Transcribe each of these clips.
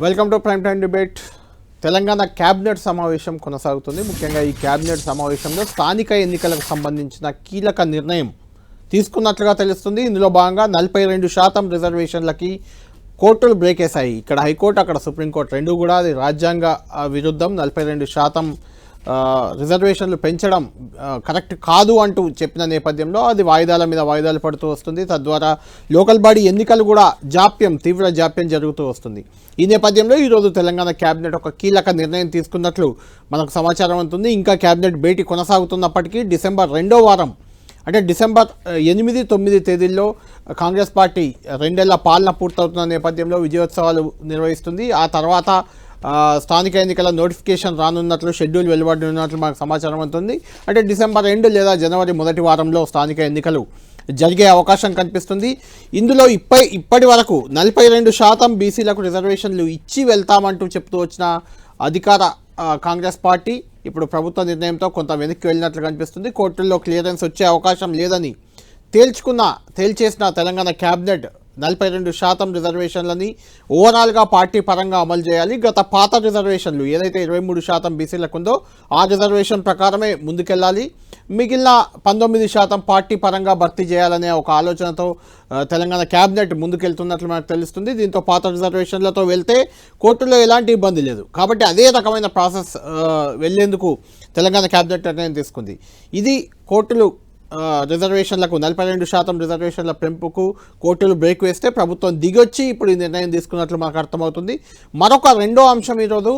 Welcome to prime time debate. Telangana cabinet సమావేశం కొనసాగుతుంది. ముఖ్యంగా ఈ క్యాబినెట్ సమావేశంలో స్థానిక ఎన్నికలకు సంబంధించిన కీలక నిర్ణయం తీసుకున్నట్లుగా తెలుస్తుంది. ఇందులో భాగంగా 42% రిజర్వేషన్లకి కోర్టులు బ్రేక్ వేశాయి. ఇక్కడ హైకోర్టు, అక్కడ సుప్రీంకోర్టు రెండు కూడా అది రాజ్యాంగ విరుద్ధం. 42% రిజర్వేషన్లు పెంచడం కరెక్ట్ కాదు అంటూ చెప్పిన నేపథ్యంలో అది వాయిదాల మీద వాయిదాలు పడుతూ వస్తుంది. తద్వారా లోకల్ బాడీ ఎన్నికలు కూడా తీవ్ర జాప్యం జరుగుతూ వస్తుంది. ఈ నేపథ్యంలో ఈరోజు తెలంగాణ క్యాబినెట్ ఒక కీలక నిర్ణయం తీసుకున్నట్లు మనకు సమాచారం అవుతుంది. ఇంకా క్యాబినెట్ భేటీ కొనసాగుతున్నప్పటికీ డిసెంబర్ 2వ వారం అంటే డిసెంబర్ 8, 9 తేదీల్లో కాంగ్రెస్ పార్టీ 2 ఏళ్ల పాలన పూర్తవుతున్న నేపథ్యంలో విజయోత్సవాలు నిర్వహిస్తుంది. ఆ తర్వాత స్థానిక ఎన్నికల నోటిఫికేషన్ రానున్నట్లు, షెడ్యూల్ వెలువడినట్లు మనకు సమాచారం అవుతుంది. అంటే డిసెంబర్ 2 లేదా జనవరి 1వ వారంలో స్థానిక ఎన్నికలు జరిగే అవకాశం కనిపిస్తుంది. ఇందులో ఇప్పటి వరకు 42% బీసీలకు రిజర్వేషన్లు ఇచ్చి వెళ్తామంటూ చెప్తూ వచ్చిన అధికార కాంగ్రెస్ పార్టీ ఇప్పుడు ప్రభుత్వ నిర్ణయంతో కొంత వెనక్కి వెళ్ళినట్లు కనిపిస్తుంది. కోర్టుల్లో క్లియరెన్స్ వచ్చే అవకాశం లేదని తేల్చేసిన తెలంగాణ క్యాబినెట్ 42% రిజర్వేషన్లని ఓవరాల్గా పార్టీ పరంగా అమలు చేయాలి. గత పాత రిజర్వేషన్లు ఏదైతే 23% బీసీలకు ఉందో ఆ రిజర్వేషన్ ప్రకారమే ముందుకెళ్ళాలి. మిగిలిన 19% పార్టీ పరంగా భర్తీ చేయాలనే ఒక ఆలోచనతో తెలంగాణ క్యాబినెట్ ముందుకెళ్తున్నట్లు మనకు తెలుస్తుంది. దీంతో పాత రిజర్వేషన్లతో వెళ్తే కోర్టులో ఎలాంటి ఇబ్బంది లేదు. కాబట్టి అదే రకమైన ప్రాసెస్ వెళ్లేందుకు తెలంగాణ క్యాబినెట్ నిర్ణయం తీసుకుంది. ఇది కోర్టులు రిజర్వేషన్లకు 42% రిజర్వేషన్ల పెంపుకు కోర్టులు బ్రేక్ వేస్తే ప్రభుత్వం దిగొచ్చి ఇప్పుడు ఈ నిర్ణయం తీసుకున్నట్లు మనకు అర్థమవుతుంది. మరొక రెండో అంశం ఈరోజు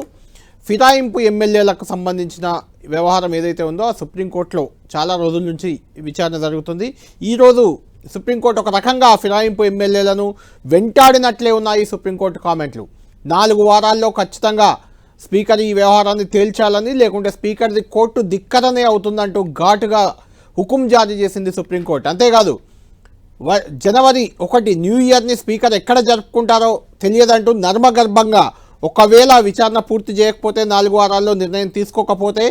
ఫిరాయింపు ఎమ్మెల్యేలకు సంబంధించిన వ్యవహారం ఏదైతే ఉందో ఆ సుప్రీంకోర్టులో చాలా రోజుల నుంచి విచారణ జరుగుతుంది. ఈరోజు సుప్రీంకోర్టు ఒక రకంగా ఫిరాయింపు ఎమ్మెల్యేలను వెంటాడినట్లే ఉన్నాయి సుప్రీంకోర్టు కామెంట్లు. 4 వారాల్లో ఖచ్చితంగా స్పీకర్ ఈ వ్యవహారాన్ని తేల్చాలని, లేకుంటే స్పీకర్ది కోర్టు ధిక్కరనే అవుతుందంటూ ఘాటుగా హుకుం జారీ చేసింది సుప్రీంకోర్టు. అంతేకాదు జనవరి 1 న్యూ ఇయర్ని స్పీకర్ ఎక్కడ జరుపుకుంటారో తెలియదంటూ నర్మగర్భంగా ఒకవేళ విచారణ పూర్తి చేయకపోతే 4 వారాల్లో నిర్ణయం తీసుకోకపోతే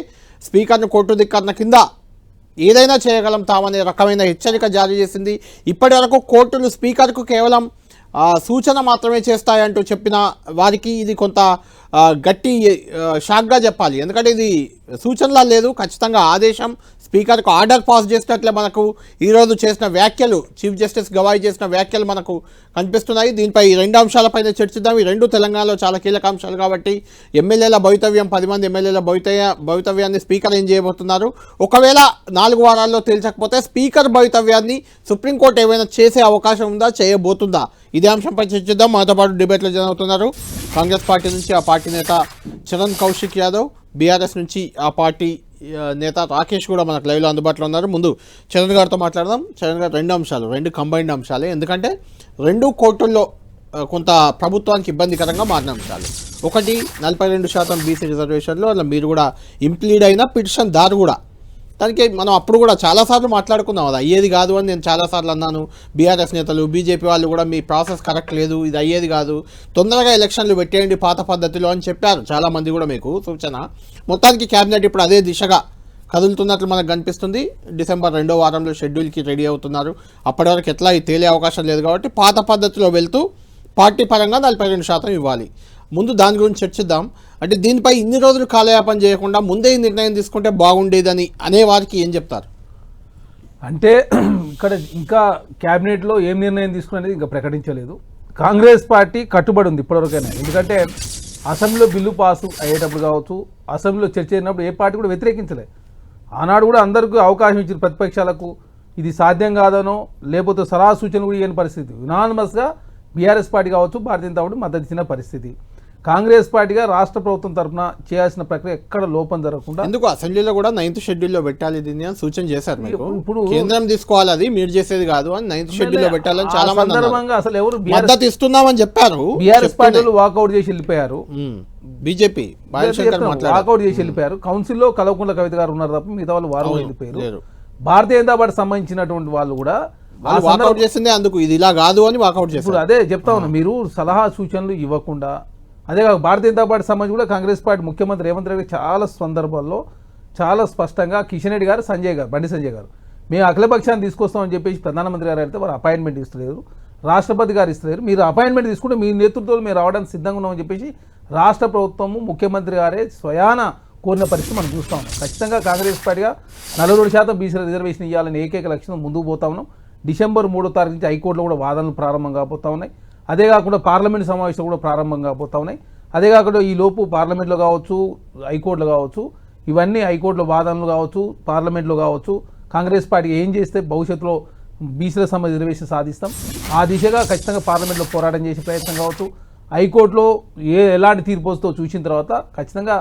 స్పీకర్ను కోర్టు ధిక్కరణ కింద ఏదైనా చేయగలం తామనే రకమైన హెచ్చరిక జారీ చేసింది. ఇప్పటి వరకు కోర్టులు స్పీకర్కు కేవలం సూచన మాత్రమే చేస్తాయంటూ చెప్పిన వారికి ఇది కొంత గట్టి షాక్గా చెప్పాలి. ఎందుకంటే ఇది సూచనలా లేదు, ఖచ్చితంగా ఆదేశం. స్పీకర్కు ఆర్డర్ పాస్ చేసినట్లే మనకు ఈరోజు చేసిన వ్యాఖ్యలు, చీఫ్ జస్టిస్ గవాయి చేసిన వ్యాఖ్యలు మనకు కనిపిస్తున్నాయి. దీనిపై ఈ 2 అంశాలపైన చర్చిద్దాం. ఈ 2 తెలంగాణలో చాలా కీలక అంశాలు కాబట్టి ఎమ్మెల్యేల భవితవ్యం, 10 మంది ఎమ్మెల్యేల భవితవ్యాన్ని స్పీకర్ ఏం చేయబోతున్నారు, ఒకవేళ 4 వారాల్లో తేల్చకపోతే స్పీకర్ భవితవ్యాన్ని సుప్రీంకోర్టు ఏమైనా చేసే అవకాశం ఉందా, చేయబోతుందా, ఇదే అంశంపై చర్చిద్దాం. మనతో పాటు డిబేట్లో జరుగుతున్నారు కాంగ్రెస్ పార్టీ నుంచి ఆ పార్టీ నేత చరణ్ కౌశిక్ యాదవ్, బీఆర్ఎస్ నుంచి ఆ పార్టీ నేత రాకేష్ కూడా మనకు లైవ్లో అందుబాటులో ఉన్నారు. ముందు చరణ్ గారితో మాట్లాడదాం. చరణ్ గారు, 2 అంశాలు, 2 కంబైన్డ్ అంశాలే, ఎందుకంటే 2 కోర్టుల్లో కొంత ప్రభుత్వానికి ఇబ్బందికరంగా మారిన అంశాలు. ఒకటి 42% బీసీ రిజర్వేషన్లో అలా మీరు కూడా ఇంప్లీడ్ అయిన పిటిషన్ దారు కూడా, దానికి మనం అప్పుడు కూడా చాలాసార్లు మాట్లాడుకున్నాం. అది అయ్యేది కాదు అని నేను చాలాసార్లు అన్నాను. బీఆర్ఎస్ నేతలు, బీజేపీ వాళ్ళు కూడా మీ ప్రాసెస్ కరెక్ట్ లేదు, ఇది అయ్యేది కాదు, తొందరగా ఎలక్షన్లు పెట్టేయండి పాత పద్ధతిలో అని చెప్పారు చాలామంది కూడా మీకు సూచన. మొత్తానికి క్యాబినెట్ ఇప్పుడు అదే దిశగా కదులుతున్నట్లు మనకు కనిపిస్తుంది. డిసెంబర్ 2వ వారంలో షెడ్యూల్కి రెడీ అవుతున్నారు. అప్పటి వరకు ఎట్లా తేలే అవకాశం లేదు కాబట్టి పాత పద్ధతిలో వెళ్తూ పార్టీ పరంగా 42% ఇవ్వాలి. ముందు దాని గురించి చర్చిద్దాం. అంటే దీనిపై ఇన్ని రోజులు కాలయాపన చేయకుండా ముందే ఈ నిర్ణయం తీసుకుంటే బాగుండేదని అనేవారికి ఏం చెప్తారు? అంటే ఇక్కడ ఇంకా క్యాబినెట్లో ఏం నిర్ణయం తీసుకునేది ఇంకా ప్రకటించలేదు. కాంగ్రెస్ పార్టీ కట్టుబడి ఉంది ఇప్పటివరకైనా. ఎందుకంటే అసెంబ్లీలో బిల్లు పాస్ అయ్యేటప్పుడు కావచ్చు, అసెంబ్లీలో చర్చ అయినప్పుడు ఏ పార్టీ కూడా వ్యతిరేకించలేదు. ఆనాడు కూడా అందరికీ అవకాశం ఇచ్చిన ప్రతిపక్షాలకు ఇది సాధ్యం కాదనో లేకపోతే సలహా సూచనలు కూడా ఇవ్వని పరిస్థితి. యునానిమస్గా బీఆర్ఎస్ పార్టీ కావచ్చు, భారతీయ జనతా పార్టీ మద్దతు ఇచ్చిన పరిస్థితి. కాంగ్రెస్ పార్టీగా రాష్ట్ర ప్రభుత్వం తరఫున చేయాల్సిన ప్రక్రియ ఎక్కడ లోపం జరగకుండా ఎందుకు అసెంబ్లీలో కూడా 9th షెడ్యూల్లో పెట్టాలి దీన్ని అని సూచన చేశారు. ఇప్పుడు కేంద్రం తీసుకోవాలి, అది మీరు చేసేది కాదు అని 9th షెడ్యూల్లో పెట్టాలని చాలా మంది అసలు ఎవరు మద్దతు ఇస్తున్నామని చెప్పారు. బీఆర్ఎస్ పార్టీలు వాకౌట్ చేసి వెళ్ళిపోయారు. బీజేపీ వాకౌట్ చేసి వెళ్ళిపోయారు. కౌన్సిల్లో కల్వకుంట్ల కవిత గారు ఉన్నారు తప్ప మిగతా వాళ్ళు వారు వెళ్ళిపోయారు. భారతీయ జనతా పార్టీ సంబంధించినటువంటి వాళ్ళు కూడా వాకౌట్ చేసిందే అందుకు, ఇది ఇలా కాదు అని వాకౌట్ చేశారు. ఇప్పుడు అదే చెప్తా ఉన్నా, మీరు సలహా సూచనలు ఇవ్వకుండా, అదే కాక భారతీయ జనతా పార్టీ సంబంధించి కూడా కాంగ్రెస్ పార్టీ ముఖ్యమంత్రి రేవంత్ రెడ్డి చాలా సందర్భాల్లో చాలా స్పష్టంగా కిషన్ రెడ్డి గారు, బండి సంజయ్ గారు మేము అఖిలపక్షాన్ని తీసుకొస్తామని చెప్పేసి ప్రధానమంత్రి గారు అయితే వారు అపాయింట్మెంట్ ఇస్తలేరు. రాష్ట్రపతి గారు ఇస్తారు, మీరు అపాయింట్మెంట్ తీసుకుంటే మీ నేతృత్వంలో మీరు రావడానికి సిద్ధంగా ఉన్నామని చెప్పేసి రాష్ట్ర ప్రభుత్వము ముఖ్యమంత్రి గారే స్వయాన కోరిన పరిస్థితి మనం చూస్తూ ఉన్నాం. ఖచ్చితంగా కాంగ్రెస్ పార్టీగా 42% బీసీల రిజర్వేషన్ ఇవ్వాలని ఏకైక లక్ష్యం ముందుకు పోతా ఉన్నాం. డిసెంబర్ 3వ తారీఖు నుంచి హైకోర్టులో కూడా వాదనలు ప్రారంభం కాబోతా ఉన్నాయి. అదే కాకుండా పార్లమెంట్ సమావేశాలు కూడా ప్రారంభం కాబోతా ఉన్నాయి. అదే కాకుండా ఈ లోపు పార్లమెంట్లో కావచ్చు, హైకోర్టులో కావచ్చు, ఇవన్నీ హైకోర్టులో వాదనలు కావచ్చు, పార్లమెంట్లో కావచ్చు, కాంగ్రెస్ పార్టీ ఏం చేస్తే భవిష్యత్తులో బీసీల రిజర్వేషన్ సాధిస్తాం, ఆ దిశగా ఖచ్చితంగా పార్లమెంట్లో పోరాటం చేసే ప్రయత్నం కావచ్చు. హైకోర్టులో ఎలాంటి తీర్పు వస్తుందో చూసిన తర్వాత ఖచ్చితంగా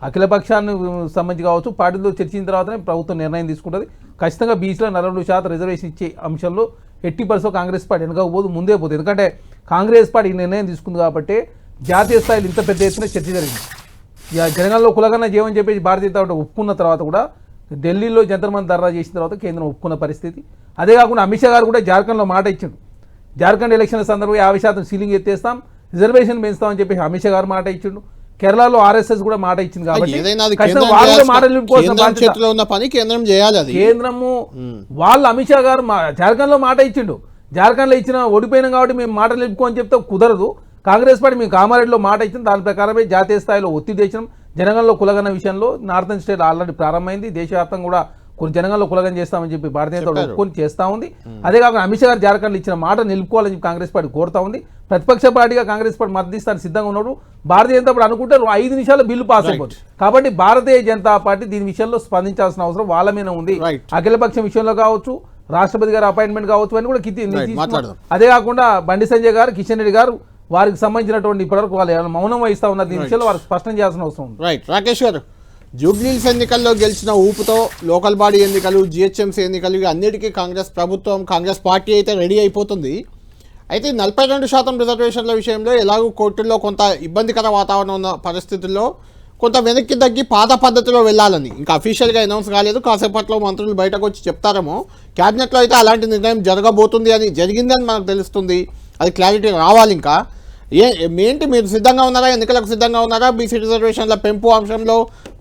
అఖిలపక్షాన్ని సంబంధించి కావచ్చు, పార్టీతో చర్చించిన తర్వాతనే ప్రభుత్వం నిర్ణయం తీసుకుంటుంది. ఖచ్చితంగా బీసీలో 42% రిజర్వేషన్ ఇచ్చే అంశంలో 80% కాంగ్రెస్ పార్టీ వెనకపోదు, ముందే పోతుంది. ఎందుకంటే కాంగ్రెస్ పార్టీ ఈ నిర్ణయం తీసుకుంది కాబట్టి జాతీయ స్థాయిలో ఇంత పెద్ద ఎత్తున చర్చ జరిగింది. జనగణలో కులగన్న జీవని చెప్పేసి భారతీయ జనతా పార్టీ ఒప్పుకున్న తర్వాత కూడా ఢిల్లీలో జంతర్ మంతర్ ధర్నా చేసిన తర్వాత కేంద్రం ఒప్పుకున్న పరిస్థితి. అదే కాకుండా అమిత్ షా గారు కూడా జార్ఖండ్లో మాట ఇచ్చిండు, జార్ఖండ్ ఎలక్షన్ల సందర్భంగా 50% సీలింగ్ ఎత్తేస్తాం, రిజర్వేషన్ పెంచుతామని చెప్పి అమిత్ షా గారు మాట ఇచ్చిండు. కేరళలో ఆర్ఎస్ఎస్ కూడా మాట ఇచ్చింది కాబట్టి కేంద్రము వాళ్ళు అమిత్ షా గారు జార్ఖండ్ లో మాట ఇచ్చిండు. జార్ఖండ్ లో ఇచ్చిన ఓడిపోయినాం కాబట్టి మేము మాట నిలుపుకో అని చెప్తే కుదరదు. కాంగ్రెస్ పార్టీ మేము కామారెడ్డిలో మాట ఇచ్చింది, దాని ప్రకారమే జాతీయ స్థాయిలో ఒత్తిడి తెచ్చినాం. జనగణలో కులగన్న విషయంలో నార్థన్ స్టేట్ ఆల్రెడీ ప్రారంభమైంది, దేశవ్యాప్తంగా కూడా కొన్ని జనగణలో కులగన చేస్తామని చెప్పి భారతీయ జనతా పార్టీ ఒప్పుకొని చేస్తూ ఉంది. అదే కాకుండా అమిత్ షా గారు జార్ఖండ్లో ఇచ్చిన మాట నిలుపుకోవాలని చెప్పి కాంగ్రెస్ పార్టీ కోరుతా ఉంది. ప్రతిపక్ష పార్టీగా కాంగ్రెస్ పార్టీ మద్దతిస్తానికి సిద్ధంగా ఉన్నాడు. భారతీయ జనతా పార్టీ అనుకుంటే 5 నిమిషాల్లో బిల్లు పాస్ అయిపోతుంది. కాబట్టి భారతీయ జనతా పార్టీ దీని విషయంలో స్పందించాల్సిన అవసరం వాళ్ళ మీద ఉంది. అఖిలపక్షం విషయంలో కావచ్చు, రాష్ట్రపతి గారు అపాయింట్మెంట్ కావచ్చు అని కూడా అదే కాకుండా బండి సంజయ్ గారు, కిషన్ రెడ్డి గారు వారికి సంబంధించినటువంటి ఇప్పటివరకు వాళ్ళు మౌనం వహిస్తా ఉన్నారు. దీని విషయంలో వారు స్పష్టం చేయాల్సిన అవసరం ఉంది. రైట్ రాకేష్ గారు, జూబ్లీహిల్స్ ఎన్నికల్లో గెలిచిన ఊపుతో లోకల్ బాడీ ఎన్నికలు, జిహెచ్ఎంసీ ఎన్నికలు అన్నిటికీ కాంగ్రెస్ ప్రభుత్వం, కాంగ్రెస్ పార్టీ అయితే రెడీ అయిపోతుంది. అయితే 42% రిజర్వేషన్ల విషయంలో ఎలాగో కోర్టుల్లో కొంత ఇబ్బందికర వాతావరణం ఉన్న పరిస్థితుల్లో కొంత వెనక్కి తగ్గి పాత పద్ధతిలో వెళ్ళాలని ఇంకా అఫీషియల్గా అనౌన్స్ కాలేదు. కాసేపట్లో మంత్రులు బయటకు వచ్చి చెప్తారేమో. క్యాబినెట్లో అయితే అలాంటి నిర్ణయం జరగబోతుంది అని, జరిగిందని మనకు తెలుస్తుంది. అది క్లారిటీ రావాలి. ఇంకా ఏంటి, మీరు సిద్ధంగా ఉన్నారా? ఎన్నికలకు సిద్ధంగా ఉన్నారా? బీసీ రిజర్వేషన్ల పెంపు అంశంలో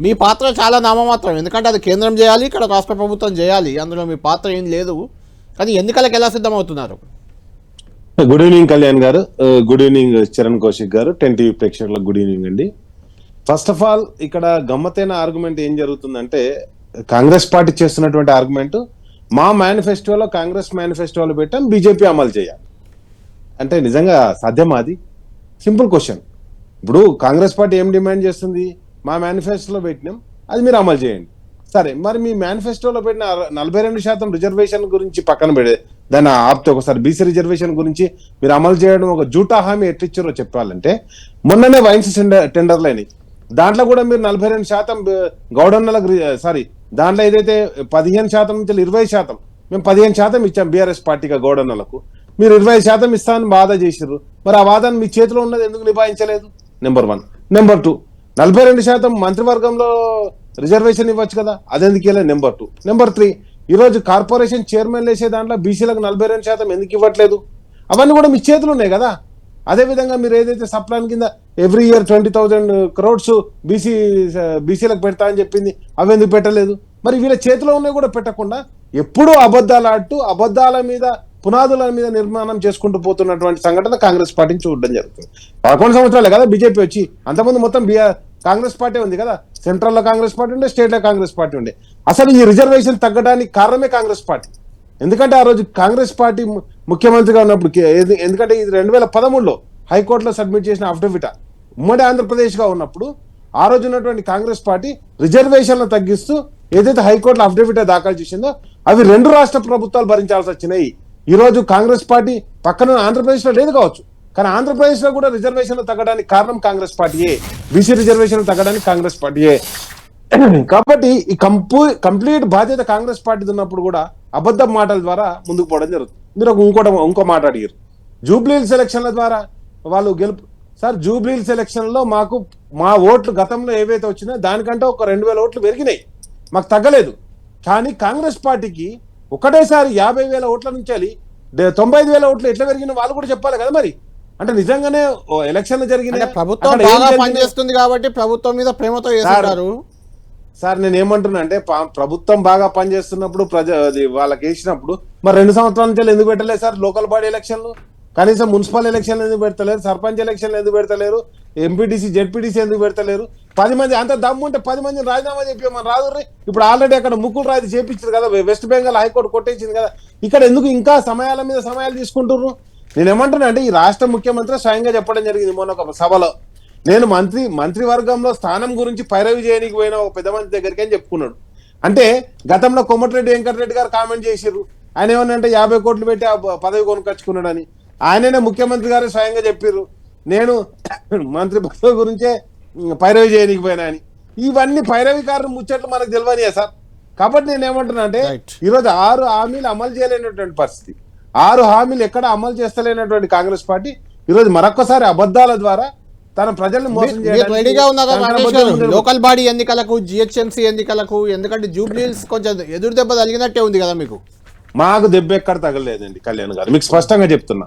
మీ పాత్ర చాలా నామమాత్రం, ఎందుకంటే అది కేంద్రం చేయాలి, ఇక్కడ రాష్ట్ర ప్రభుత్వం చేయాలి, అందులో మీ పాత్ర ఏం లేదు. కానీ ఎన్నికలకు ఎలా సిద్ధమవుతున్నారు? గుడ్ ఈవినింగ్ కళ్యాణ్ గారు, గుడ్ ఈవినింగ్ చరణ్ కౌశిక్ గారు, 10 టీవీ ప్రేక్షకులకు గుడ్ ఈవినింగ్ అండి. ఫస్ట్ ఆఫ్ ఆల్ ఇక్కడ గమ్మతైన ఆర్గ్యుమెంట్ ఏం జరుగుతుందంటే, కాంగ్రెస్ పార్టీ చేస్తున్నటువంటి ఆర్గ్యుమెంట్ మా మేనిఫెస్టోలో, కాంగ్రెస్ మేనిఫెస్టోలో పెట్టాం, బీజేపీ అమలు చేయాలి అంటే నిజంగా సాధ్యమా? అది సింపుల్ క్వశ్చన్. ఇప్పుడు కాంగ్రెస్ పార్టీ ఏం డిమాండ్ చేస్తుంది? మా మేనిఫెస్టోలో పెట్టినాం, అది మీరు అమలు చేయండి. సరే, మరి మీ మేనిఫెస్టోలో పెట్టిన 42% రిజర్వేషన్ గురించి పక్కన పెడే దాన్ని ఆపితే ఒకసారి బీసీ రిజర్వేషన్ గురించి మీరు అమలు చేయడం ఒక జూటా హామీ ఎట్టిచ్చారో చెప్పాలంటే, మొన్ననే వైన్స్ టెండర్లు అయినాయి, దాంట్లో కూడా మీరు 42% గౌడన్నలకు దాంట్లో ఏదైతే 15% నుంచి 20%, మేము 15% ఇచ్చాం బీఆర్ఎస్ పార్టీగా గౌడన్నలకు, మీరు 20% ఇస్తామని వాదా చేసిర్రు. మరి ఆ వాదాన్ని మీ చేతిలో ఉన్నది ఎందుకు నిభాయించలేదు? నెంబర్ 1. నెంబర్ 2, 42% మంత్రివర్గంలో రిజర్వేషన్ ఇవ్వచ్చు కదా, అదెందుకు ఇవ్వలేదు? నెంబర్ 2. నెంబర్ 3, ఈరోజు కార్పొరేషన్ చైర్మన్ వేసే దాంట్లో బీసీలకు 42% ఎందుకు ఇవ్వట్లేదు? అవన్నీ కూడా మీ చేతులు ఉన్నాయి కదా. అదేవిధంగా మీరు ఏదైతే సప్లాన్ కింద ఎవ్రీ ఇయర్ 20,000 crores బీసీలకు పెడతా అని చెప్పింది, అవి ఎందుకు పెట్టలేదు? మరి వీళ్ళ చేతిలో ఉన్నాయి కూడా పెట్టకుండా ఎప్పుడూ అబద్ధాలు ఆడుతూ అబద్ధాల మీద, పునాదుల మీద నిర్మాణం చేసుకుంటూ పోతున్నటువంటి సంఘటన కాంగ్రెస్ పార్టీని చూడడం జరుగుతుంది. 11 సంవత్సరాలే కదా బీజేపీ వచ్చి, అంతకుముందు మొత్తం కాంగ్రెస్ పార్టీ ఉంది కదా, సెంట్రల్లో కాంగ్రెస్ పార్టీ ఉండే, స్టేట్లో కాంగ్రెస్ పార్టీ ఉండే. అసలు ఈ రిజర్వేషన్ తగ్గడానికి కారణమే కాంగ్రెస్ పార్టీ. ఎందుకంటే ఆ రోజు కాంగ్రెస్ పార్టీ ముఖ్యమంత్రిగా ఉన్నప్పుడు, ఎందుకంటే ఇది 2013లో హైకోర్టులో సబ్మిట్ చేసిన అఫిడవిట్, ఉమ్మడి ఆంధ్రప్రదేశ్గా ఉన్నప్పుడు ఆ రోజు ఉన్నటువంటి కాంగ్రెస్ పార్టీ రిజర్వేషన్లు తగ్గిస్తూ ఏదైతే హైకోర్టులో అఫిడవిట్ దాఖలు చేసిందో అవి 2 రాష్ట్ర ప్రభుత్వాలు భరించాల్సి వచ్చినాయి. ఈ రోజు కాంగ్రెస్ పార్టీ పక్కన ఆంధ్రప్రదేశ్లో లేదు కావచ్చు, కానీ ఆంధ్రప్రదేశ్లో కూడా రిజర్వేషన్లు తగ్గడానికి కారణం కాంగ్రెస్ పార్టీయే, బీసీ రిజర్వేషన్లు తగ్గడానికి కాంగ్రెస్ పార్టీయే. కాబట్టి ఈ కంప్లీట్ బాధ్యత కాంగ్రెస్ పార్టీ ఉన్నప్పుడు కూడా అబద్ధ మాటల ద్వారా ముందుకు పోవడం జరుగుతుంది. మీరు ఇంకో మాట అడిగారు, జూబ్లీహిల్స్ ఎలక్షన్ల ద్వారా వాళ్ళు గెలుపు. సార్, జూబ్లీహిల్స్ ఎలక్షన్లో మాకు మా ఓట్లు గతంలో ఏవైతే వచ్చినాయో దానికంటే ఒక 2,000 ఓట్లు పెరిగినాయి, మాకు తగ్గలేదు. కానీ కాంగ్రెస్ పార్టీకి ఒకటేసారి 50,000 ఓట్ల నుంచి 95,000 ఓట్లు ఎట్లా పెరిగిన వాళ్ళు కూడా చెప్పాలి కదా. మరి అంటే నిజంగానే ఎలక్షన్లు జరిగినాయి, ప్రభుత్వం బాగా పనిచేస్తుంది కాబట్టి ప్రభుత్వం మీద ప్రేమతో చేస్తారు. సార్ నేను ఏమంటున్నా అంటే, ప్రభుత్వం బాగా పనిచేస్తున్నప్పుడు వాళ్ళకి వేసినప్పుడు మరి 2 సంవత్సరాల నుంచి ఎందుకు పెట్టలేదు సార్ లోకల్ బాడీ ఎలక్షన్లు? కనీసం మున్సిపల్ ఎలక్షన్లు ఎందుకు పెడతలేరు, సర్పంచ్ ఎలక్షన్లు ఎందుకు పెడతలేరు, ఎంపీటీసీ జెడ్పీటీసీ ఎందుకు పెడతలేరు? 10 మంది అంత దమ్ము ఉంటే 10 మందిని రాజీనామా చెప్పి మన రాదు. ఇప్పుడు ఆల్రెడీ అక్కడ ముక్కులు రాజు చేపించారు కదా, వెస్ట్ బెంగాల్ హైకోర్టు కొట్టేసింది కదా. ఇక్కడ ఎందుకు ఇంకా సమయాల మీద సమయాలు తీసుకుంటున్నారు? నేను ఏమంటున్నా అంటే ఈ రాష్ట్ర ముఖ్యమంత్రి స్వయంగా చెప్పడం జరిగింది మొన్న ఒక సభలో, నేను మంత్రివర్గంలో స్థానం గురించి పైరవి చేయడానికి పోయిన ఒక పెద్ద మంత్రి దగ్గరికి అని చెప్పుకున్నాడు. అంటే గతంలో కోమటిరెడ్డి వెంకటరెడ్డి గారు కామెంట్ చేసిర్రు, ఆయన ఏమన్నంటే 50 కోట్లు పెట్టి ఆ పదవి కొనుకొచ్చుకున్నాడని. ఆయననే ముఖ్యమంత్రి గారు స్వయంగా చెప్పిర్రు, నేను మంత్రి పదవి గురించే పైరవి చేయడానికి పోయినా అని. ఇవన్నీ పైరవికారులు ముచ్చట్లు మనకు తెలియనియా సార్? కాబట్టి నేను ఏమంటున్నా అంటే ఈరోజు 6 హామీలు అమలు చేయలేనటువంటి పరిస్థితి, 6 హామీలు ఎక్కడ అమలు చేస్తలేనటువంటి కాంగ్రెస్ పార్టీ ఈరోజు మరొకసారి అబద్ధాల ద్వారా తన ప్రజల్ని మోసం రెడీగా ఉన్నారా రాకేష్ గారు చేయడానికి లోకల్ బాడీ ఎన్నికలకు, జిహెచ్ఎంసీ ఎన్నికలకు? ఎందుకంటే జూబ్లీహిల్స్ కొంచెం ఎదురు దెబ్బ తగిలినట్టే ఉంది కదా మీకు. మాకు దెబ్బ ఎక్కడ తగలేదండి కళ్యాణ్ గారు, మీకు స్పష్టంగా చెప్తున్నా.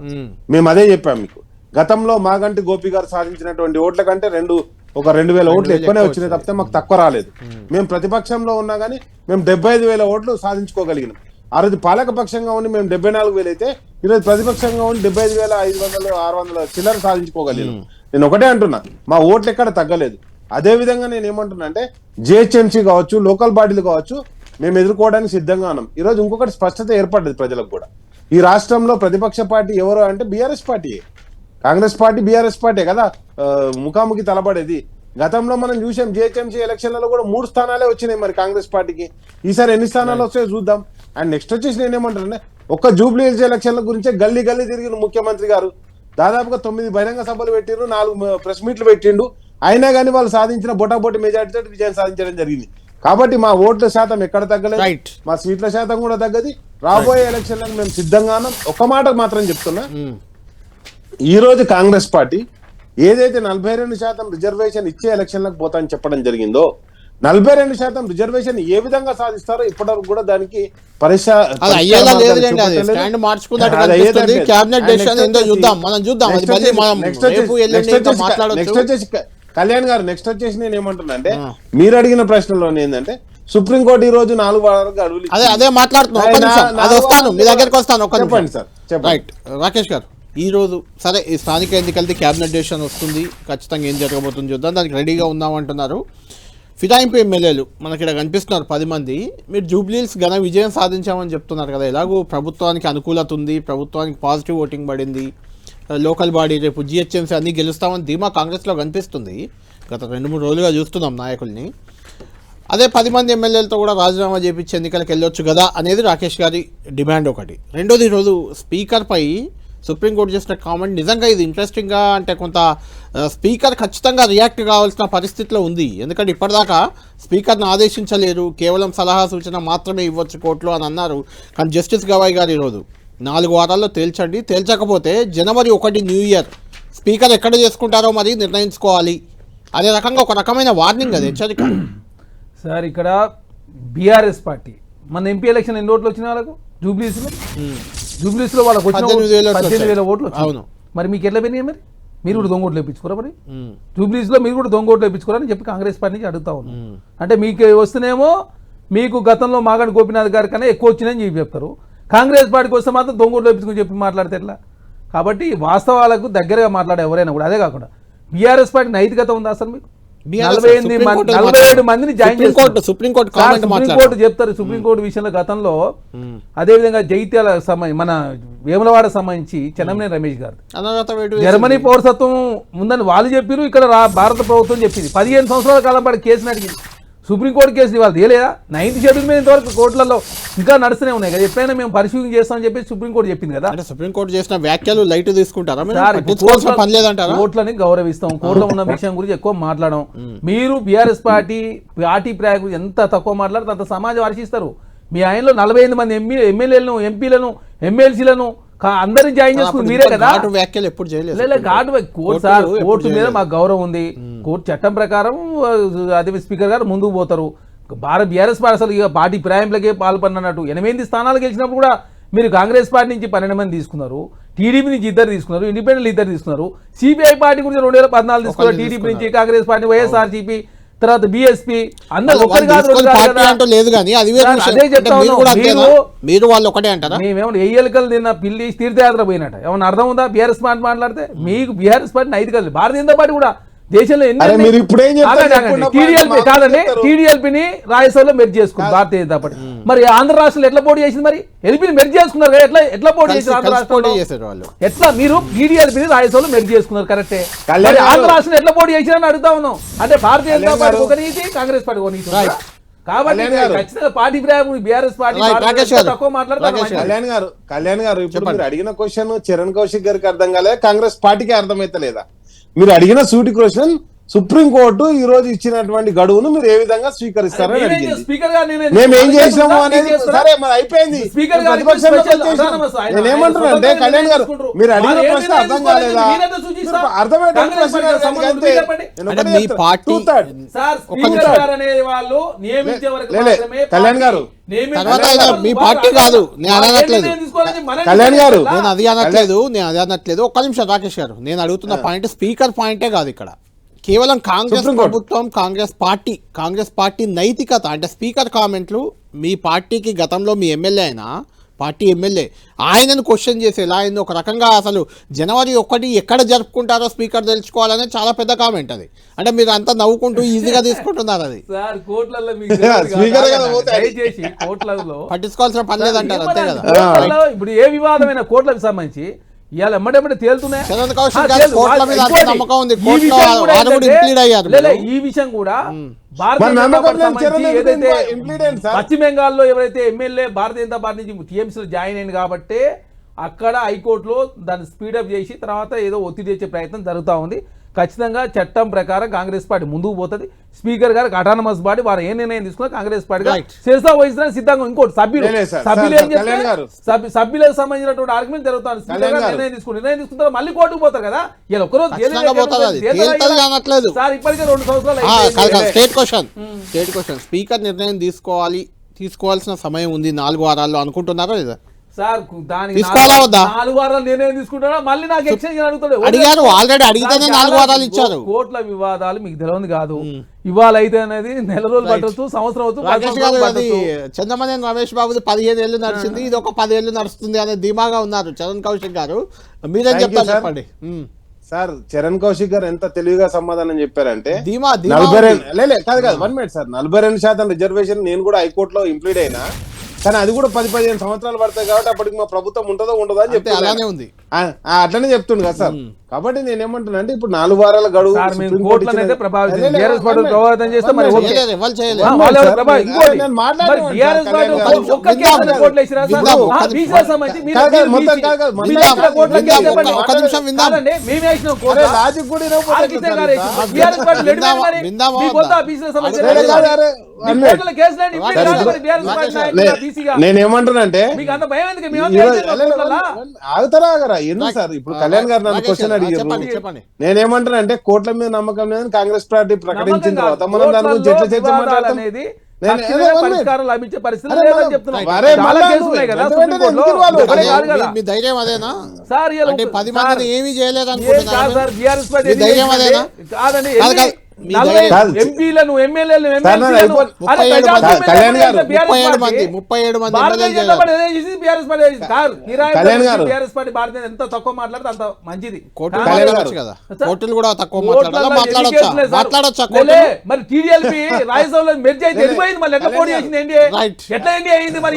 మేము అదే చెప్పాం మీకు. గతంలో మాగంటి గోపి గారు సాధించినటువంటి ఓట్ల కంటే 2,000 ఓట్లు ఎక్కువనే వచ్చినాయి తప్పితే మాకు తక్కువ రాలేదు. మేము ప్రతిపక్షంలో ఉన్నా కానీ మేము 75,000 ఓట్లు సాధించుకోగలిగినాం. ఆ రోజు పాలక పక్షంగా ఉండి మేము 74,000 అయితే ఈరోజు ప్రతిపక్షంగా ఉండి 75,500, 600 చిల్లర సాధించుకోగలిగినాం. నేను ఒకటే అంటున్నా, మా ఓట్లు ఎక్కడ తగ్గలేదు. అదే విధంగా నేను ఏమంటున్నా అంటే జిహెచ్ఎంసీ కావచ్చు, లోకల్ బాడీలు కావచ్చు, మేము ఎదుర్కోవడానికి సిద్ధంగా ఉన్నాం. ఈరోజు ఇంకొకటి స్పష్టత ఏర్పడ్డది ప్రజలకు కూడా. ఈ రాష్ట్రంలో ప్రతిపక్ష పార్టీ ఎవరు అంటే బీఆర్ఎస్ పార్టీయే. కాంగ్రెస్ పార్టీ బీఆర్ఎస్ పార్టీ కదా ముఖాముఖి తలబడేది. గతంలో మనం చూసాం జిహెచ్ఎంసీ ఎలక్షన్లలో కూడా 3 స్థానాలే వచ్చినాయి మరి కాంగ్రెస్ పార్టీకి. ఈసారి ఎన్ని స్థానాలు వస్తాయో చూద్దాం. అండ్ నెక్స్ట్ వచ్చేసి నేనేమంటానంటే ఒక్క జూబ్లీహిల్స్ ఎలక్షన్ల గురించే గల్లీ తిరిగిన ముఖ్యమంత్రి గారు దాదాపుగా 9 బహిరంగ సభలు పెట్టిండ్రు, 4 ప్రెస్ మీట్లు పెట్టిండు. అయినా కానీ వాళ్ళు సాధించిన బొటాబొటి మెజార్టీతో విజయం సాధించడం జరిగింది. కాబట్టి మా ఓట్ల శాతం ఎక్కడ తగ్గలేదు, మా సీట్ల శాతం కూడా తగ్గది. రాబోయే ఎలక్షన్లకు మేము సిద్ధంగా ఉన్నాం. ఒక మాట మాత్రం చెప్తున్నా, ఈ రోజు కాంగ్రెస్ పార్టీ ఏదైతే 42% రిజర్వేషన్ ఇచ్చే ఎలక్షన్లకు పోతాని చెప్పడం జరిగిందో, 42% రిజర్వేషన్ ఏ విధంగా సాధిస్తారో ఇప్పటివరకు కూడా దానికి కళ్యాణ్ గారు నెక్స్ట్ వచ్చేసి నేను ఏమంటున్నా అంటే మీరు అడిగిన ప్రశ్నలో ఏంటంటే సుప్రీంకోర్టు ఈ రోజు 4 వారాలకు అడుగులు అదే మాట్లాడుతున్నాను మీ దగ్గరికి వస్తాను. చెప్పండి సార్. రైట్ రాకేష్ గారు, ఈ రోజు సరే ఈ స్థానిక ఎన్నికలది క్యాబినెట్ డెసిషన్ వస్తుంది, ఖచ్చితంగా ఏం జరగబోతుంది చూద్దాం, దానికి రెడీగా ఉన్నామంటున్నారు. ఫిరాయింపు ఎమ్మెల్యేలు మనకి ఇక్కడ కనిపిస్తున్నారు 10 మంది. మీరు జూబ్లీహిల్స్ ఘన విజయం సాధించామని చెప్తున్నారు కదా, ఎలాగో ప్రభుత్వానికి అనుకూలత ఉంది, ప్రభుత్వానికి పాజిటివ్ ఓటింగ్ పడింది, లోకల్ బాడీ రేపు జిహెచ్ఎంసీ అన్నీ గెలుస్తామని ధీమా కాంగ్రెస్లో కనిపిస్తుంది. గత 2-3 రోజులుగా చూస్తున్నాం నాయకుల్ని. అదే 10 మంది ఎమ్మెల్యేలతో కూడా రాజీనామా చేపించి ఎన్నికలకు వెళ్ళొచ్చు కదా అనేది రాకేష్ గారి డిమాండ్ ఒకటి. రెండోది, ఈరోజు స్పీకర్పై సుప్రీంకోర్టు చేసిన కామెంట్ నిజంగా ఇది ఇంట్రెస్టింగ్గా అంటే కొంత స్పీకర్ ఖచ్చితంగా రియాక్ట్ కావాల్సిన పరిస్థితిలో ఉంది. ఎందుకంటే ఇప్పటిదాకా స్పీకర్ని ఆదేశించలేరు, కేవలం సలహా సూచన మాత్రమే ఇవ్వచ్చు కోర్టులో అని అన్నారు. కానీ జస్టిస్ గవాయ్ గారు ఈరోజు 4 వారాల్లో తేల్చండి, తేల్చకపోతే జనవరి 1 న్యూ ఇయర్ స్పీకర్ ఎక్కడ చేసుకుంటారో మరి నిర్ణయించుకోవాలి అనే రకంగా ఒక రకమైన వార్నింగ్, అది హెచ్చరిక. సార్ ఇక్కడ బీఆర్ఎస్ పార్టీ మన ఎంపీ ఎలక్షన్ ఎన్ని ఓట్లు వచ్చినాయి వాళ్ళకు జూబ్లీహిల్స్లో వాళ్ళకి వచ్చిన 18,000 ఓట్లు వచ్చాయి. మరి మీకు ఎట్లా పోయినాయి? మరి మీరు కూడా దొంగ ఓట్లు వేయించుకోరా? మరి జూబ్లీహిల్స్లో మీరు కూడా దొంగ ఓట్లు వేయించుకోరని చెప్పి కాంగ్రెస్ పార్టీ నుంచి అడుగుతా ఉన్నాం. అంటే మీకు వస్తేనేమో మీకు గతంలో మాగంటి గోపీనాథ్ గారి కన్నా ఎక్కువ వచ్చినాయని చెప్పి చెప్తారు, కాంగ్రెస్ పార్టీకి వస్తే మాత్రం దొంగ ఓట్లు వేయించుకుని చెప్పి మాట్లాడితే ఎట్లా? కాబట్టి వాస్తవాలకు దగ్గరగా మాట్లాడే ఎవరైనా కూడా. అదే కాకుండా బీఆర్ఎస్ పార్టీ నైతికత ఉందా అసలు? మీకు 47 మందిని జాయిన్ చేస్తారు సుప్రీంకోర్టు చెప్తారు. సుప్రీంకోర్టు విషయంలో గతంలో అదేవిధంగా జైత్యాల మన వేములవాడ సంబంధించి చెన్నమనేని రమేష్ గారు జర్మనీ పౌరసత్వం ఉందని వాళ్ళు చెప్పారు, ఇక్కడ భారత ప్రభుత్వం చెప్పింది. 15 సంవత్సరాల కాలం పాటు కేసుని అడిగింది. సుప్రీంకోర్టు కేసు ఇవాళ తేలేదా? 9th షెడ్యూల్ మీద ఇంతవరకు కోర్టులలో ఇంకా నడుస్తూనే ఉన్నాయి కదా. ఎప్పుడైనా మేము పరిశీలన చేస్తామని చెప్పి సుప్రీంకోర్టు చెప్పింది కదా. సుప్రీంకోర్టు చేసిన వ్యాఖ్యలు లైట్ తీసుకుంటారా? కోర్టులని గౌరవిస్తాం, కోర్టులో ఉన్న విషయం గురించి ఎక్కువ మాట్లాడడం. మీరు బీఆర్ఎస్ పార్టీ ప్రయాగ్ గురించి ఎంత తక్కువ మాట్లాడితే అంత సమాజం హర్షిస్తారు. మీ ఆయనలో 48 మంది ఎమ్మెల్యేలను, ఎంపీలను, ఎమ్మెల్సీలను అందరిని జాయిన్ చేసుకుని మీరే కదా. వ్యాఖ్యలు ఎప్పుడు చేయలేదు. కోర్టు మీద మాకు గౌరవం ఉంది. కోర్టు చట్టం ప్రకారం అదే స్పీకర్ గారు ముందుకు పోతారు. బీఆర్ఎస్ పార్టీ అసలు ఇక పార్టీ ఫిరాయింపులకే పాల్పడినట్టు 8 స్థానాలు గెలిచినప్పుడు కూడా మీరు కాంగ్రెస్ పార్టీ నుంచి 12 మంది తీసుకున్నారు, టీడీపీ నుంచి 2 తీసుకున్నారు, ఇండిపెండెంట్ 2 తీసుకున్నారు, సిపిఐ పార్టీ గురించి 2014 తీసుకున్నారు, టీడీపీ నుంచి కాంగ్రెస్ పార్టీ, వైఎస్ఆర్సీపీ తర్వాత బిఎస్పీ అందరు వాళ్ళు ఒకరు కాదు, రెండు కాదు పార్టీ కదా. అంటూ లేదు కానీ అది వేరే సార్, విషయం. అదే అంటే చెప్తా మీరు కూడా ఉన్నాం. అంతేనా? మీరు వాళ్ళు ఒకటే అంటారా? మేమేమన్నా ఎయ్యలికలు తిన్న పిల్లి తీర్థయాత్ర పోయినట్ట ఏమన్నా అర్థం ఉందా? బీఆర్ఎస్ పార్టీ మాట్లాడితే మీకు బీఆర్ఎస్ పార్టీ నైతికత భారతీయ జనతా పార్టీ కూడా దేశంలో అరే మీరు ఇప్పుడు ఏం చెప్తారు? టీడీఎల్పీ కాదండి, టీడీఎల్పీని రాజ్యసభలో మెర్జ్ చేసుకుంది భారతీయ జనతా పార్టీ. మరి ఆంధ్ర రాష్ట్రంలో ఎట్లా పోటీ చేసింది? మరి ఎల్పీని మెర్జ్ చేసుకున్నారు కదా, ఎట్లా ఎట్లా పోటీ చేసింది ఆంధ్ర కలిసి పోటీ రాష్ట్రంలో? చేశారు వాళ్ళు. ఎట్లా మీరు టీడీఎల్పీని రాజ్యసభలో మెర్జ్ చేసుకున్నారు కరెక్టే, కళ్యాణ్ మరి గారు- ఆంధ్ర రాష్ట్రంలో ఎట్లా పోటీ చేసిరని అడుగుతా ఉన్నాం. అంటే భారతీయ జనతా పార్టీ ఒక నీతి, కాంగ్రెస్ పార్టీ ఒక నీతి ఉందా? కాబట్టి కళ్యాణ్ గారు- ఖచ్చితంగా party BRS party Right, Rakesh గారు. తక్కువ మాట్లాడతారు. రాకేష్ గారు. కళ్యాణ్ గారు ఇప్పుడు మీరు అడిగిన క్వశ్చన్ చరణ్ కౌశిక్ గారికి అర్థం కాలే, కాంగ్రెస్ పార్టీకి అర్థమైతలేదా? మీరు అడిగిన సూటి క్వశ్చన్ సుప్రీంకోర్టు ఈ రోజు ఇచ్చినటువంటి గడువును మీరు ఏ విధంగా స్వీకరిస్తారని అడిగింది. స్పీకర్ గారు మేము ఏం చేసినాము అనేది సరే మరి అయిపోయింది. స్పీకర్ గారు ప్రతిపక్షంలోకి స్పెషల్ వచ్చేసాం. autonomous ఆయన- నేనేమంటున్నా అంటే ఆయన కళ్యాణ్ గారు తీసుకుంటారు. మీరు అడిగిన వాళ్ళు ప్రశ్న ఏం అర్థం తీసుకోలేదు, కాలేదా? మీరైతే సూచిస్తా. అర్థమైతే కాంగ్రెస్ పార్టీ సంబంధం ఉంది చెప్పండి. అంటే మీ పార్టీ సార్ స్పీకర్ గారు అనే వాళ్ళు నియమించే వరకు లే, లే, మాత్రమే కళ్యాణ్ గారు. తర్వాత ఆయన మీ పార్టీ కాదు, నేను అనట్లేదు. కళ్యాణ్ గారు. నేను అది అనట్లేదు. ఒక్క నిమిషం రాకేష్ గారు, నేను అడుగుతున్న పాయింట్ స్పీకర్ పాయింటే కాదు ఇక్కడ. కేవలం కాంగ్రెస్ ప్రభుత్వం, కాంగ్రెస్ పార్టీ నైతికత అంటే స్పీకర్ కామెంట్లు మీ పార్టీకి గతంలో మీ ఎమ్మెల్యే అయినా పార్టీ ఎమ్మెల్యే ఆయనను క్వశ్చన్ చేసేలా ఆయన ఒక రకంగా అసలు జనవరి 1 ఎక్కడ జరుపుకుంటారో స్పీకర్ తెలుసుకోవాలనే చాలా పెద్ద కామెంట్ అది. అంటే మీరు అంతా నవ్వుకుంటూ ఈజీగా తీసుకుంటున్నారు అది. సార్ కోట్లలో మీకు స్పీకర్ గారు పోతే దయచేసి కోట్లలో పట్టించుకోవాల్సిన పని లేదంటారు అంతే కదా. కోట్లలో ఇప్పుడు ఏ వివాదమైన కోట్లకు సంబంధించి ఇవాళ ఎమ్మడెమ్మడే తేలుతున్నాయి. చరణ్ కౌశిక్ గారు కోట్ల మీద అంత నమ్మకం ఉంది. కోర్టులో వారు కూడా ఇంప్లీడ్ అయ్యారు. ఈ విషయం కూడా మరి నమ్మకం లేని చరణ్ ఏదైతే ఇంప్లీడ్ అయింది సార్. పశ్చిమ బెంగాల్లో ఎవరైతే ఎమ్మెల్యే భారతీయ జనతా పార్టీ నుంచి టీఎంసీలో జాయిన్ అయింది కాబట్టి అక్కడ హైకోర్టులో దాన్ని స్పీడప్ చేసి తర్వాత ఏదో ఒత్తిడి చేసే ప్రయత్నం జరుగుతూ ఉంది. ఖచ్చితంగా చట్టం ప్రకారం కాంగ్రెస్ పార్టీ ముందుకు పోతుంది. స్పీకర్ గారికి అటానమస్ బాడీ వారు ఏ నిర్ణయం తీసుకున్నా కాంగ్రెస్ పార్టీ శిరసా వహించడానికి సిద్ధంగా. ఇంకోటి సభ్యులు ఏం చెప్తారు? సభ్యులకు సంబంధించినటువంటి ఆర్గ్యుమెంట్ జరుగుతుంది. స్పీకర్ గారు నిర్ణయం తీసుకుంటారు, మళ్ళీ కోర్టుకు పోతారు కదా. ఇలా ఒక్కరోజు సార్ ఇప్పటికే 2 సంవత్సరాలు స్టేట్ క్వశ్చన్ స్పీకర్ నిర్ణయం తీసుకోవాల్సిన సమయం ఉంది 4 వారాల్లో అనుకుంటున్నారా లేదా? సార్ దానికి తీసుకోవాలా వద్దా? 4 వారాలు నిర్ణయం తీసుకుంటారా? మళ్ళీ నాకు ఎక్స్చేంజ్ అడుగుతాడు. అడిగారు, ఆల్రెడీ అడిగితేనే 4 వారాలు ఇచ్చారు. కోట్ల వివాదాలు మీకు తెలియదు కాదు. ఇవాళ అయితే అనేది నెల రోజులు పట్టవచ్చు, సంవత్సరం అది చంద్రమనేని రమేష్ బాబుది 15 ఏళ్ళు నడిచింది, ఇది ఒక 10 ఏళ్ళు నడుస్తుంది అనే ధీమాగా ఉన్నారు చరణ్ కౌశిక్ గారు. మీరేం చెప్తారు చెప్పండి. సార్ చరణ్ కౌశిక్ గారు ఎంత తెలివిగా సమాధానం చెప్పారంటే ధీమా 1 మినిట్ సార్ 42% రిజర్వేషన్ నేను కూడా హైకోర్టులో ఇంప్లీడ్ అయినా, కానీ అది కూడా 10-15 సంవత్సరాలు పడతాయి కాబట్టి అప్పటికి మా ప్రభుత్వం ఉంటుందో ఉండదో అని చెప్తే అలానే ఉంది. అట్లనే చెప్తుండు కదా సార్. కాబట్టి నేను ఏమంటున్నా అంటే ఇప్పుడు 4 వారాల గడువు నేనేమంటున్నానంటే ఆగుతారా ఆగరా ఎందుకు సార్? ఇప్పుడు కళ్యాణ్ గారు నన్ను క్వశ్చన్ అడిగారు, నేనేమంటానంటే కోట్ల మీద నమ్మకం లేదని కాంగ్రెస్ పార్టీ ప్రకటించిన తర్వాత మనం దాని గురించి ఎట్లా చర్చ మాట్లాడతాం? మీ ధైర్యం అదేనా? అంటే 10 మందిని ఏమీ చేయలేదు అనుకుంటున్నారు. ధైర్యం అదేనా? ఎంపీలను ఎమ్మెల్యేలు 37 మంది బీఆర్ఎస్ పార్టీ భారతీయ ఎంత తక్కువ మాట్లాడితే అంత మంచిది. కోర్టులు కూడా తక్కువ మాట్లాడొచ్చా? మరి టీడీఎల్పీ రాజ్యసభలో మెర్జ్ అయితే వెళ్ళిపోయింది, మళ్ళీ ఎట్లా పోటీ చేసింది? ఎన్డీఏ ఎట్లా ఎన్డీఏ అయింది? మరి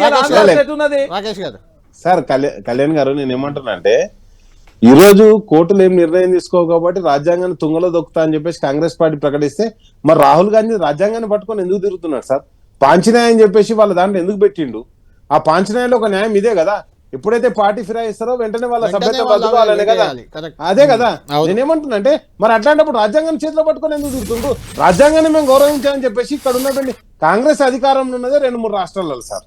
ఎట్లున్నది? రాకేష్ గారు సార్ కళ్యాణ్ గారు నేను ఏమంటున్నా అంటే ఈ రోజు కోర్టులు ఏం నిర్ణయం తీసుకోవు కాబట్టి రాజ్యాంగాన్ని తుంగలో దొక్కుతా అని చెప్పేసి కాంగ్రెస్ పార్టీ ప్రకటిస్తే మరి రాహుల్ గాంధీ రాజ్యాంగాన్ని పట్టుకొని ఎందుకు తిరుగుతున్నాడు సార్? పాంచన్యాయం చెప్పేసి వాళ్ళ దాంట్లో ఎందుకు పెట్టిండు? ఆ పాంచన్యాయంలో ఒక న్యాయం ఇదే కదా. ఎప్పుడైతే పార్టీ ఫిరాయిస్తారో వెంటనే వాళ్ళ సభ్యత్వం రద్దుకోవాలనే కదా. అదే కదా నేనేమంటున్నా అంటే మరి అట్లాంటప్పుడు రాజ్యాంగాన్ని చేతిలో పట్టుకొని ఎందుకు తిరుగుతుండ్రు? రాజ్యాంగాన్ని మేము గౌరవించామని చెప్పేసి ఇక్కడ ఉన్నటువంటి కాంగ్రెస్ అధికారంలో ఉన్నదే 2-3 రాష్ట్రాలలో సార్.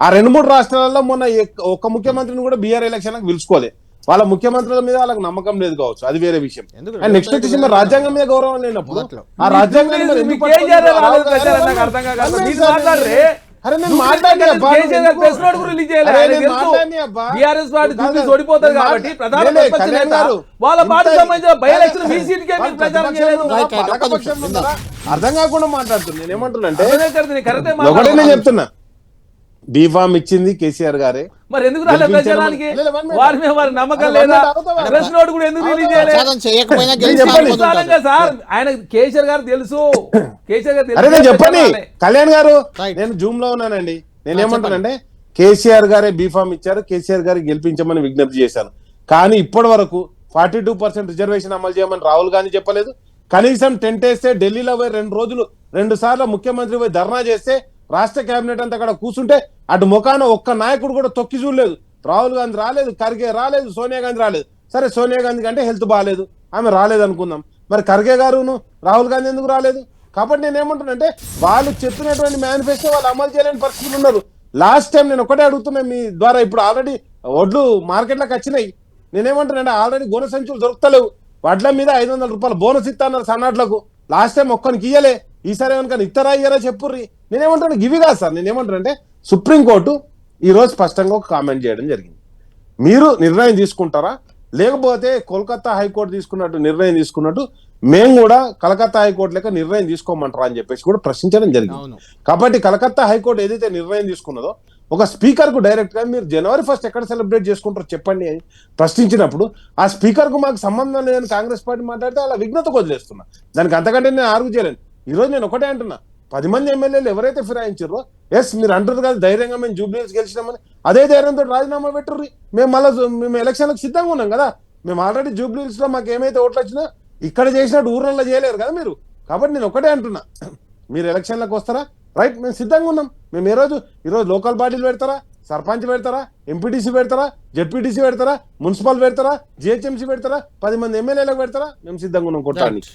ఆ 2-3 రాష్ట్రాలలో మొన్న ఒక్క ముఖ్యమంత్రిని కూడా బీఆర్ ఎలక్షన్లకు పిలుచుకోలే. వాళ్ళ ముఖ్యమంత్రుల మీద వాళ్ళకి నమ్మకం లేదు కావచ్చు, అది వేరే విషయం. అండ్ నెక్స్ట్ వచ్చేసి మరి రాజ్యాంగం మీద గౌరవం లేనప్పుడు ఆ రాజ్యాంగాన్ని అరే నేను మాట్లాడినా అబ్బా, కేసీఆర్ గారు ప్రెస్ నోట్ కూడా రిలీజ్ చేయలేదు. అరే ఆయనకు నేను తెలుసు మాట్లాడినా అబ్బా. బీఆర్ఎస్ పార్టీ కాదు, చూసి ఓడిపోతారు నేను కాబట్టి ప్రధాన లేలే, ప్రతిపక్ష కళ్యాణ్ నేత గారు, వాళ్ళ పార్టీకి ఇంత- సంబంధించిన బై ఎలక్షన్ మీ వాళ్ళు సీట్కే మీరు ప్రచారం ప్రతిపక్షంలో చేయలేదు. ఉన్నారా? రైట్, రైట్, ఒక్క పాలకపక్షంలో నిమిషం, ఉన్నారా? అర్థం కాకుండా మాట్లాడుతున్నా. నేను ఏమంటున్నా అదే కరెక్ట్, నేను కరెక్టే ఒకటే మాట్లాడుతున్నా. నేను చెప్తున్నా, బీఫామ్ ఇచ్చింది కేసీఆర్ గారే. మరి ఎందుకు రాలేదు గెలిపించడం- ప్రచారానికి? లేదు, one minute. వారి మీద వారి నమ్మకం అరే, లేదా? one minute అవుతావా? ప్రెస్ నోట్ కూడా ఎందుకు రిలీజ్ చేయలేదు? ప్రచారం చేయకపోయినా చెప్పండి. గెలిచాలనుకుంటుంటారు. ప్రధానంగా సార్ ఆయన కేసీఆర్ గారు తెలుసు, కేసీఆర్ గారు అరే నేను చెప్పండి ప్రచారాలే. కళ్యాణ్ గారు, Right. నేను జూమ్ లో ఉన్నానండి. నేను ఏమంటానంటే కేసీఆర్ గారే బీఫామ్ ఇచ్చారు, కేసీఆర్ గారికి గెలిపించమని విజ్ఞప్తి చేశాను. కానీ ఇప్పటి వరకు 42% రిజర్వేషన్ అమలు చేయమని రాహుల్ గాంధీ చెప్పలేదు. కనీసం టెంట్ వేస్తే ఢిల్లీలో పోయి 2 సార్లు ముఖ్యమంత్రి పోయి ధర్నా చేస్తే రాష్ట్ర కేబినెట్ అంతా అక్కడ కూర్చుంటే అటు ముఖాన ఒక్క నాయకుడు కూడా తొక్కి చూడలేదు. రాహుల్ గాంధీ రాలేదు, ఖర్గే రాలేదు, సోనియా గాంధీ రాలేదు. సరే సోనియా గాంధీ కంటే హెల్త్ బాగాలేదు, ఆమె రాలేదు అనుకుందాం. మరి ఖర్గే గారును రాహుల్ గాంధీ ఎందుకు రాలేదు? కాబట్టి నేను ఏమంటున్నానంటే వాళ్ళు చెప్పినటువంటి మేనిఫెస్టో వాళ్ళు అమలు చేయలేని పరిస్థితులు ఉన్నారు. లాస్ట్ టైం నేను ఒకటే అడుగుతున్నా మీ ద్వారా, ఇప్పుడు ఆల్రెడీ వడ్లు మార్కెట్లోకి వచ్చినాయి. నేనేమంటానంటే ఆల్రెడీ గోన సంచులు దొరుకుతలేవు. వడ్ల మీద 500 రూపాయలు బోనస్ ఇస్తాన్నారు సన్నాట్లకు. లాస్ట్ టైం ఒక్కరికి ఇయ్యలే, ఈసారి ఏమనుకని ఇస్తారా ఇయ్యారా చెప్పుర్రి. నేనేమంటాను ఇవి కాదు సార్. నేనేమంటానంటే సుప్రీంకోర్టు ఈ రోజు స్పష్టంగా ఒక కామెంట్ చేయడం జరిగింది. మీరు నిర్ణయం తీసుకుంటారా, లేకపోతే కోల్కతా హైకోర్టు తీసుకున్నట్టు నిర్ణయం తీసుకున్నట్టు మేము కూడా కలకత్తా హైకోర్టు లెక్క నిర్ణయం తీసుకోమంటారా అని చెప్పేసి కూడా ప్రశ్నించడం జరిగింది. అవును. కాబట్టి కలకత్తా హైకోర్టు ఏదైతే నిర్ణయం తీసుకున్నదో ఒక స్పీకర్ కు డైరెక్ట్ గా మీరు జనవరి 1 ఎక్కడ సెలబ్రేట్ చేసుకుంటారో చెప్పండి అని ప్రశ్నించినప్పుడు ఆ స్పీకర్ కు మాకు సంబంధం లేదని కాంగ్రెస్ పార్టీ మాట్లాడితే అలా విఘ్నత వదిలేస్తున్నా. దానికి అంతకంటే నేను ఆర్గ్యూ చేయలేను. ఈ రోజు నేను ఒకటే అంటున్నా, 10 మంది ఎమ్మెల్యేలు ఎవరైతే ఫిరాయించారో, ఎస్ మీరు అంటారు కదా ధైర్యంగా మేము జూబ్లీస్ గెలిచినామని, అదే ధైర్యంతో రాజీనామా పెట్టుర్రి. మేము ఎలక్షన్లకు సిద్ధంగా ఉన్నాం కదా. మేము ఆల్రెడీ జూబ్లీస్ లో మాకు ఏమైతే ఓట్లు వచ్చినా ఇక్కడ చేసినట్టు ఊర్లలో చేయలేరు కదా మీరు. కాబట్టి నేను ఒకటే అంటున్నా, మీరు ఎలక్షన్లకు వస్తారా, రైట్, మేము సిద్ధంగా ఉన్నాం. మేము ఈరోజు లోకల్ బాడీలు పెడతారా, సర్పంచ్ పెడతారా, ఎంపీటీసీ పెడతారా, జెడ్పీటీసీ పెడతారా, మున్సిపల్ పెడతారా, జిహెచ్ఎంసీ పెడతారా, 10 మంది ఎమ్మెల్యేలకు పెడతారా, మేము సిద్ధంగా ఉన్నాం కొట్టడానికి.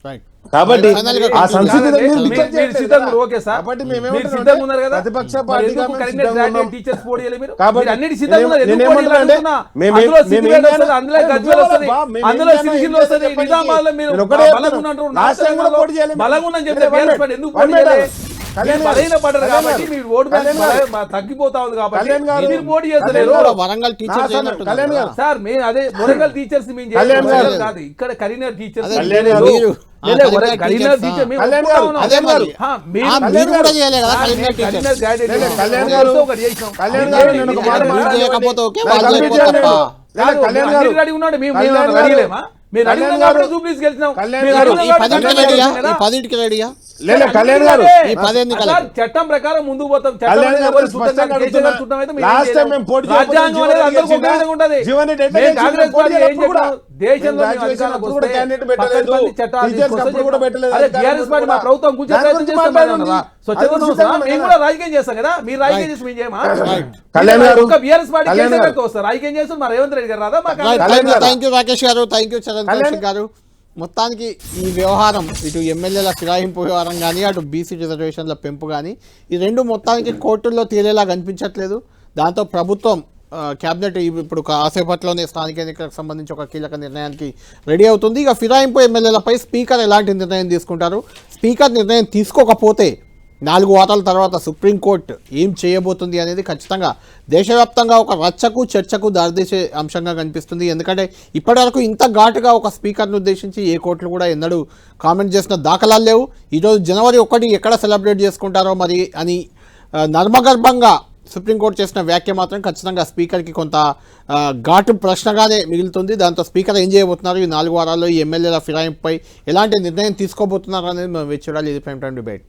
రైట్. కాబట్టి Final గా ఆ సంస్కృతి కాదండి, మీరు మీరు డిక్లేర్ చేయట్లేదు సిద్ధంగా కదా. Okay sir. కాబట్టి మీరు మేమేమంటున్నాం సిద్ధంగా ఉన్నారు కదా. ప్రతిపక్ష మరి పార్టీగా ఎందుకు మేము కరీంనగర్ సిద్ధంగా గ్రాడ్యుయేట్ ఉన్నాం. టీచర్స్ పోటీ చేయలేదు మీరు? కాబట్టి మీరు అన్నిటి సిద్ధంగా ఉన్నారు. ఎందుకు నేను పోటీ చేయలేదు ఏమంటున్నా అంటున్నా? అంటే అందులో మేము సిద్దిపేట ఏం వస్తుంది, అందులో చేయాలి? గజ్వేల్ వస్తుంది, మేము అందులో ఏం చేయాలి? సిరిసిల్ల వస్తుంది, చెప్పండి. నిజామాబాద్లో మీరు నేను ఒకటే బలంగా చెప్తున్నా. ఉన్నట్టు లాస్ట్ టైం కూడా పోటీ చేయలేదు. బలంగా ఉందని చెప్తే లేదు, బీఆర్ఎస్ పార్టీ ఎందుకు పోటీ వన్ మినిట్. చేయలేదు? కళ్యాణ్ మీరు గారు, బలహీన పడ్డారు కళ్యాణ్ కాబట్టి గారు, మీరు ఓటు బ్యాంక్ కళ్యాణ్ గారు, తగ్గిపోతా ఉంది కాబట్టి కళ్యాణ్ గారు, మీరు పోటీ కళ్యాణ్ చేస్తలేరు. గారు, వరంగల్ టీచర్ కళ్యాణ్ చేయనట్టున్నారు గారు, కదా. సార్ మేము అదే వరంగల్ టీచర్స్ మేము కళ్యాణ్ గారు. కాదు, ఇక్కడ కరీంనగర్ టీచర్స్ అదే కళ్యాణ్ మీరు- గారు. మీరు- ఆ, కరీంనగర్ కళ్యాణ్ టీచర్ మేము కళ్యాణ్ ఒప్పుకుంటా గారు, ఉన్నాం. అదే మరి. మీరు కూడా చేయలే కదా కళ్యాణ్ టీచర్. కరీంనగర్ గ్రాడ్యుయేట్ లేదు, చేసాం. కళ్యాణ్ గారు, ఒకటి చేసాం. కళ్యాణ్ గారు, నేను ఒక మాట మీరు మాట్లాడాలి. చేయకపోతే ఓకే, లేదు, వాళ్ళు కంప్లీట్ చేయకపోతే చేయండి. తప్ప. లేదు, కాదు, కళ్యాణ్ మేము గారు, అన్నిటి రెడీ ఉన్నాడు. మేము కళ్యాణ్ రెడీ గారు, లేమా? మీరు రెడీ కళ్యాణ్ ఉన్నాం కాబట్టి గారు, జూబ్లీస్ గెలిచినాం. కళ్యాణ్ మీరు గారు, రెడీ ఈ ఉన్నాం కాబట్టి 10కి జూబ్లీస్ రెడీయా? గెలిచినాం ఈ 10కి రెడీయా? లేదు, కళ్యాణ్ గారు, ఈ 10 ఎన్నికలకు. సార్, చట్టం ప్రకారం ముందుకు పోతాం. చట్టం కళ్యాణ్ అనేది గారు ఎవరు స్పష్టంగా చుట్టం కాదు, అడుగుతున్నా. కేసీఆర్ చుట్టం అయితే మేము లాస్ట్ ఏం టైం చేయలేం. మేము పోటీ చేయకపోతే రాజ్యాంగం అనేది జీవన్ అందరికీ ఒకే గెలిచిందా? విధంగా ఉంటది. జీవన్ రెడ్డి ఎట్లా మేము గెలిచిండు? కాంగ్రెస్ పోటీ పార్టీ ఏం చేయనప్పుడు కూడా. చెప్తాం? దేశంలో మేము మేము అధికారంలోకి అప్పుడు కూడా వస్తే క్యాండిడేట్ పక్కన పెట్టలేదు. మంది చట్టాలు టీచర్స్ తీసుకొస్తే అప్పుడు కూడా పెట్టలేదు. అరే అధికారం బీఆర్ఎస్ పార్టీ మా కూడా. ప్రభుత్వం కూర్చొని దాని ప్రయత్నం గురించి చేస్తాం మాట్లాడండి. కదా. స్వచ్ఛత అది సంస్థ, సిద్ధంగా మేము ఉన్నాం కూడా రాజకీయం చేస్తాం కదా. మీరు రాజకీయం Right. చేసి మేము చేయమా? కళ్యాణ్ గారు, ఒక బీఆర్ఎస్ పార్టీ కళ్యాణ్ కేసీఆర్ గారు. గారితో వస్తారు. రాజకీయం చేస్తారు. మా రేవంత్ రెడ్డి గారు రాదా? మా రైట్, కాంగ్రెస్ కళ్యాణ్ గారు. థ్యాంక్ యూ రాకేష్ గారు, థ్యాంక్ యూ చరణ్ కళ్యాణ్ కౌశిక్ గారు. మొత్తానికి ఈ వ్యవహారం ఇటు ఎమ్మెల్యేల ఫిరాయింపు వ్యవహారం కానీ అటు బీసీ రిజర్వేషన్ల పెంపు కానీ ఈ రెండు మొత్తానికి కోర్టుల్లో తేలేలా కనిపించట్లేదు. దాంతో ప్రభుత్వం క్యాబినెట్ ఇప్పుడు కాసేపట్లోనే స్థానిక ఎన్నికలకు సంబంధించి ఒక కీలక నిర్ణయానికి రెడీ అవుతుంది. ఇక ఫిరాయింపు ఎమ్మెల్యేలపై స్పీకర్ ఎలాంటి నిర్ణయం తీసుకుంటారు, స్పీకర్ నిర్ణయం తీసుకోకపోతే 4 వారాల తర్వాత సుప్రీంకోర్టు ఏం చేయబోతుంది అనేది ఖచ్చితంగా దేశవ్యాప్తంగా ఒక రచ్చకు చర్చకు దారితీసే అంశంగా కనిపిస్తుంది. ఎందుకంటే ఇప్పటివరకు ఇంత ఘాటుగా ఒక స్పీకర్ను ఉద్దేశించి ఏ కోర్టులు కూడా ఎన్నడూ కామెంట్ చేసిన దాఖలాలు లేవు. ఈరోజు జనవరి 1 ఎక్కడ సెలబ్రేట్ చేసుకుంటారో మరి అని నర్మగర్భంగా సుప్రీంకోర్టు చేసిన వ్యాఖ్య మాత్రం ఖచ్చితంగా స్పీకర్కి కొంత ఘాటు ప్రశ్నగానే మిగులుతుంది. దాంతో స్పీకర్ ఏం చేయబోతున్నారు, ఈ 4 వారాల్లో ఈ ఎమ్మెల్యేల ఫిరాయింపుపై ఎలాంటి నిర్ణయం తీసుకోబోతున్నారు అనేది మనం వేచి చూడాలి. ఇది ప్రైమ్ టైం డిబేట్.